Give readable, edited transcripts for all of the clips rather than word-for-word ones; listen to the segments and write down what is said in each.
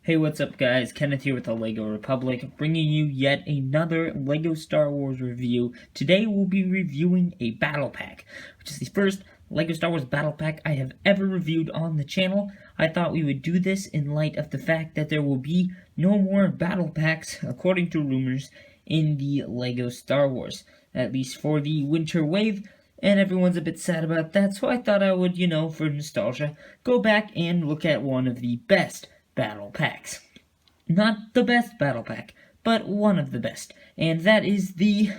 Hey, what's up guys? Kenneth here with the LEGO Republic, bringing you yet another LEGO Star Wars review. Today we'll be reviewing a battle pack, which is the first LEGO Star Wars battle pack I have ever reviewed on the channel. I thought we would do this in light of the fact that there will be no more battle packs, according to rumors, in the LEGO Star Wars, at least for the winter wave. And everyone's a bit sad about that, so I thought I would, for nostalgia, go back and look at one of the best battle packs. Not the best battle pack, but one of the best. And that is the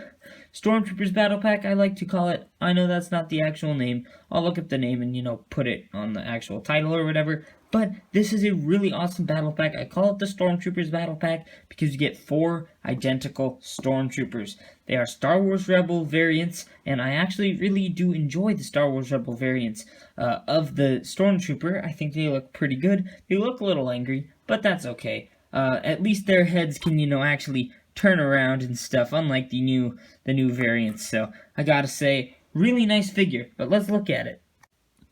Stormtroopers battle pack, I like to call it. I know that's not the actual name. I'll look up the name and, put it on the actual title or whatever. But this is a really awesome battle pack. I call it the Stormtroopers battle pack because you get 4 identical Stormtroopers. They are Star Wars Rebel variants, and I actually really do enjoy the Star Wars Rebel variants of the Stormtrooper. I think they look pretty good. They look a little angry, but that's okay. At least their heads can, actually turn around and stuff, unlike the new variants. So I gotta say, really nice figure. But let's look at it.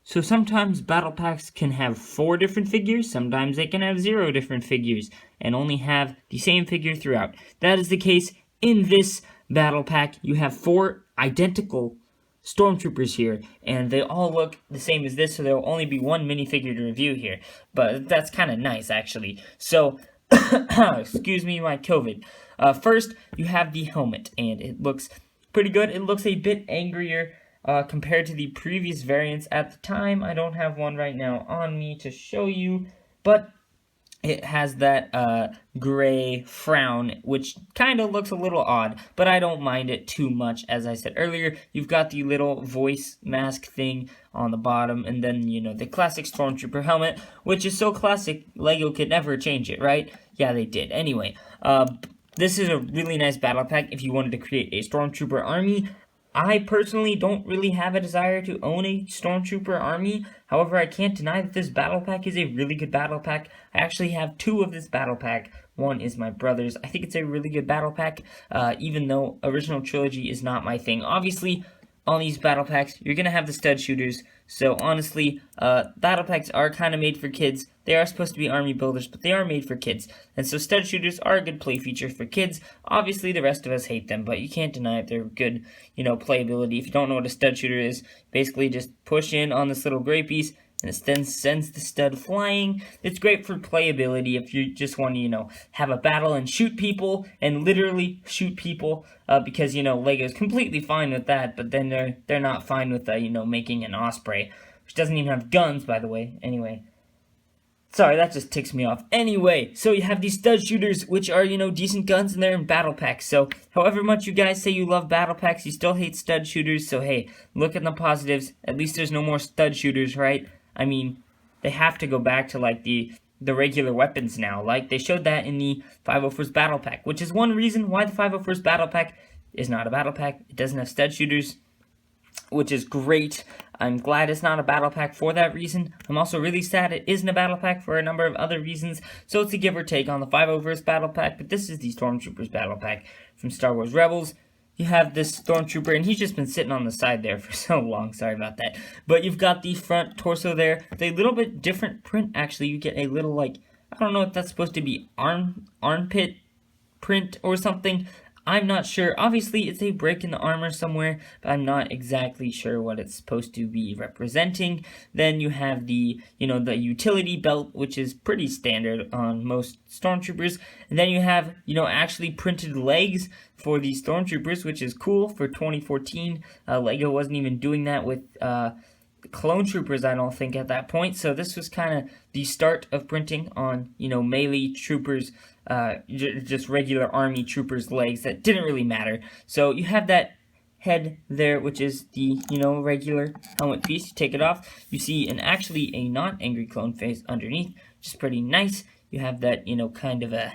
So sometimes battle packs can have 4 different figures, sometimes they can have 0 different figures, and only have the same figure throughout. That is the case in this battle pack. You have 4 identical Stormtroopers here, and they all look the same as this, so there will only be one minifigure to review here. But that's kind of nice, actually. So, excuse me, my COVID. First, you have the helmet, and it looks pretty good. It looks a bit angrier compared to the previous variants at the time. I don't have one right now on me to show you, but it has that gray frown, which kind of looks a little odd, but I don't mind it too much. As I said earlier, you've got the little voice mask thing on the bottom, and then, the classic Stormtrooper helmet, which is so classic, LEGO could never change it, right? Yeah, they did. Anyway, this is a really nice battle pack if you wanted to create a Stormtrooper army. I personally don't really have a desire to own a Stormtrooper army. However, I can't deny that this battle pack is a really good battle pack. I actually have 2 of this battle pack. One is my brother's. I think it's a really good battle pack, even though original trilogy is not my thing. Obviously, on these battle packs, you're going to have the stud shooters. So honestly, battle packs are kind of made for kids. They are supposed to be army builders, but they are made for kids. And so stud shooters are a good play feature for kids. Obviously, the rest of us hate them, but you can't deny it. They're good, playability. If you don't know what a stud shooter is, basically just push in on this little gray piece, and it then sends the stud flying. It's great for playability if you just want to, have a battle and shoot people, and literally shoot people, because, LEGO's completely fine with that, but then they're not fine with, making an Osprey, which doesn't even have guns, by the way. Anyway. Sorry, that just ticks me off. Anyway, so you have these stud shooters, which are, decent guns, and they're in battle packs. So, however much you guys say you love battle packs, you still hate stud shooters. So, hey, look at the positives. At least there's no more stud shooters, right? I mean, they have to go back to, the regular weapons now. Like, they showed that in the 501st Battle Pack, which is one reason why the 501st Battle Pack is not a battle pack. It doesn't have stud shooters, which is great. I'm glad it's not a battle pack for that reason. I'm also really sad it isn't a battle pack for a number of other reasons. So it's a give or take on the 501st Battle Pack, but this is the Stormtroopers Battle Pack from Star Wars Rebels. You have this Stormtrooper, and he's just been sitting on the side there for so long. Sorry about that. But you've got the front torso there. It's a little bit different print, actually. You get a little, I don't know if that's supposed to be armpit print or something. I'm not sure. Obviously, it's a break in the armor somewhere, but I'm not exactly sure what it's supposed to be representing. Then you have the, the utility belt, which is pretty standard on most Stormtroopers. And then you have, actually printed legs for the Stormtroopers, which is cool for 2014. LEGO wasn't even doing that with Clone Troopers, I don't think, at that point. So this was kind of the start of printing on, melee troopers, just regular army troopers' legs that didn't really matter. So you have that head there, which is the, regular helmet piece. You take it off, you see actually a not angry clone face underneath, which is pretty nice. You have that, kind of a,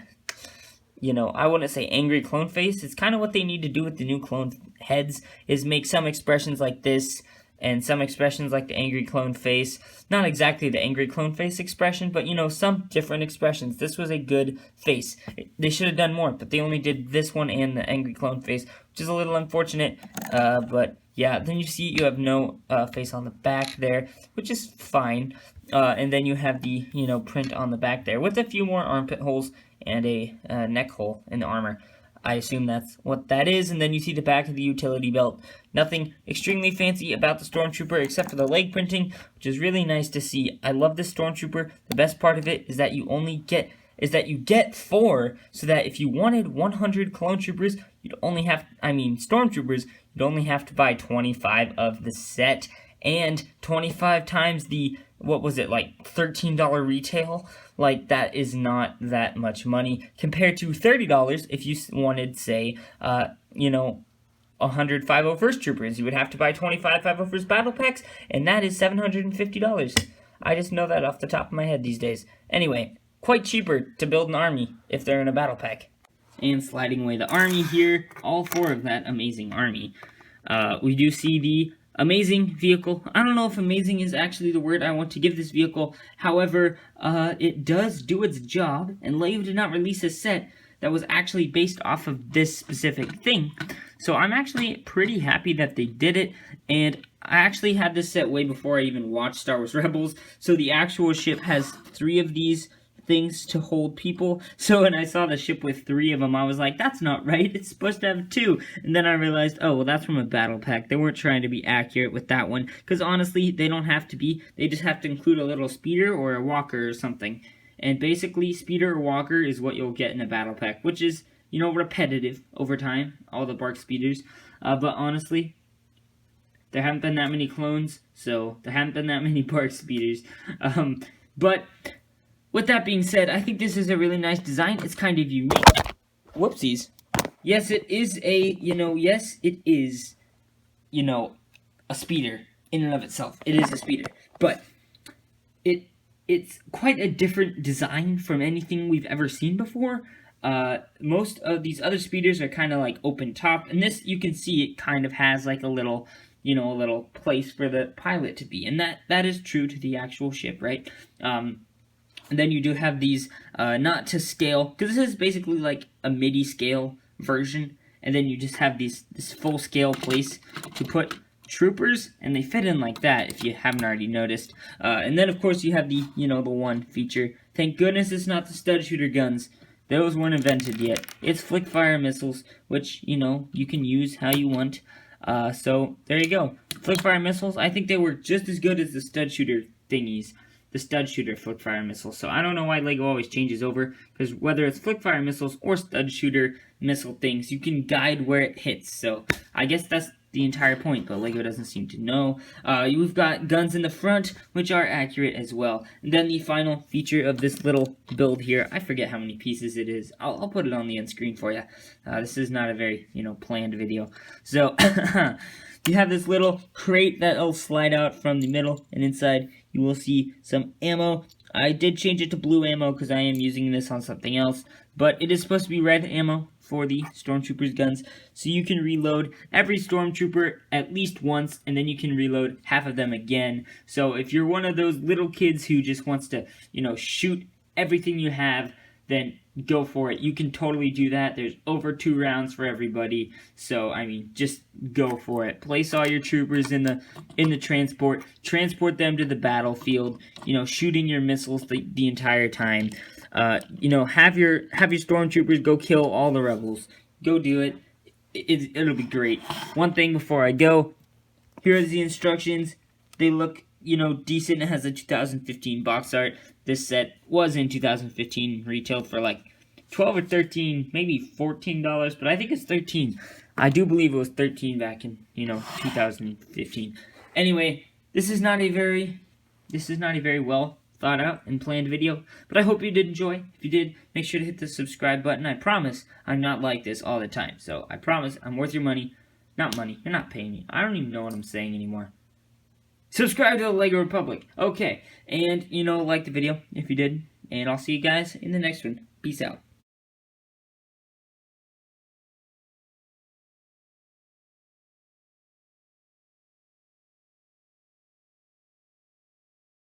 I wouldn't say angry clone face. It's kind of what they need to do with the new clone heads, is make some expressions like this, and some expressions like the angry clone face. Not exactly the angry clone face expression, but, some different expressions. This was a good face. They should have done more, but they only did this one and the angry clone face, which is a little unfortunate, but yeah, then you see you have no face on the back there, which is fine. And then you have the, print on the back there with a few more armpit holes and a neck hole in the armor. I assume that's what that is. And then you see the back of the utility belt. Nothing extremely fancy about the Stormtrooper except for the leg printing, which is really nice to see. I love this Stormtrooper. The best part of it is that you get 4, so that if you wanted 100 clone troopers, stormtroopers, you'd only have to buy 25 of the set, and 25 times the, what was it, like $13 retail? Like, that is not that much money compared to $30 if you wanted, say, 100 501st troopers. You would have to buy 25 501st battle packs, and that is $750. I just know that off the top of my head these days. Anyway, quite cheaper to build an army if they're in a battle pack. And sliding away the army here, all 4 of that amazing army. We do see the amazing vehicle. I don't know if amazing is actually the word I want to give this vehicle. However, it does do its job, and LEGO did not release a set that was actually based off of this specific thing. So I'm actually pretty happy that they did it, and I actually had this set way before I even watched Star Wars Rebels. So the actual ship has 3 of these things to hold people. So when I saw the ship with 3 of them, I was like, that's not right. It's supposed to have 2. And then I realized, oh, well, that's from a battle pack. They weren't trying to be accurate with that one. Because honestly, they don't have to be. They just have to include a little speeder or a walker or something. And basically, speeder or walker is what you'll get in a battle pack, which is, repetitive over time. All the BARC speeders. But honestly, there haven't been that many clones, so there haven't been that many BARC speeders. But with that being said, I think this is a really nice design. It's kind of unique. Whoopsies. Yes, it is a speeder in and of itself. It is a speeder. But it's quite a different design from anything we've ever seen before. Most of these other speeders are kind of like open top, and this, you can see it kind of has like a little place for the pilot to be, and that is true to the actual ship, right? And then you do have these not to scale, because this is basically like a MIDI scale version, and then you just have this full scale place to put troopers, and they fit in like that if you haven't already noticed. And then of course you have the the one feature. Thank goodness it's not the stud shooter guns. Those weren't invented yet. It's flick fire missiles, which you can use how you want. So there you go. Flick fire missiles. I think they were just as good as the stud shooter thingies. The stud shooter flick fire missiles. So I don't know why LEGO always changes over, because whether it's flick fire missiles or stud shooter missile things, you can guide where it hits. So I guess that's the entire point, but LEGO doesn't seem to know. You've got guns in the front, which are accurate as well. And then the final feature of this little build here, I forget how many pieces it is. I'll put it on the end screen for you. This is not a very, planned video. So, you have this little crate that'll slide out from the middle, and inside you will see some ammo. I did change it to blue ammo because I am using this on something else, but it is supposed to be red ammo for the Stormtroopers guns, so you can reload every Stormtrooper at least once, and then you can reload half of them again. So if you're one of those little kids who just wants to, shoot everything you have, then go for it. You can totally do that. There's over 2 rounds for everybody, so I mean, just go for it. Place all your troopers in the transport them to the battlefield, shooting your missiles the entire time. Have your stormtroopers go kill all the rebels. Go do it. It'll be great. One thing before I go, here are the instructions. They look, decent. It has a 2015 box art. This set was in 2015, retailed for like $12 or $13, maybe $14, but I think it's $13. I do believe it was $13 back in 2015. Anyway, this is not a very well thought out and planned video, but I hope you did enjoy. If you did, make sure to hit the subscribe button. I promise I'm not like this all the time, so I promise I'm worth your money. Not money, you're not paying me. I don't even know what I'm saying anymore. Subscribe to the LEGO Republic. Okay, and like the video if you did, and I'll see you guys in the next one. Peace out.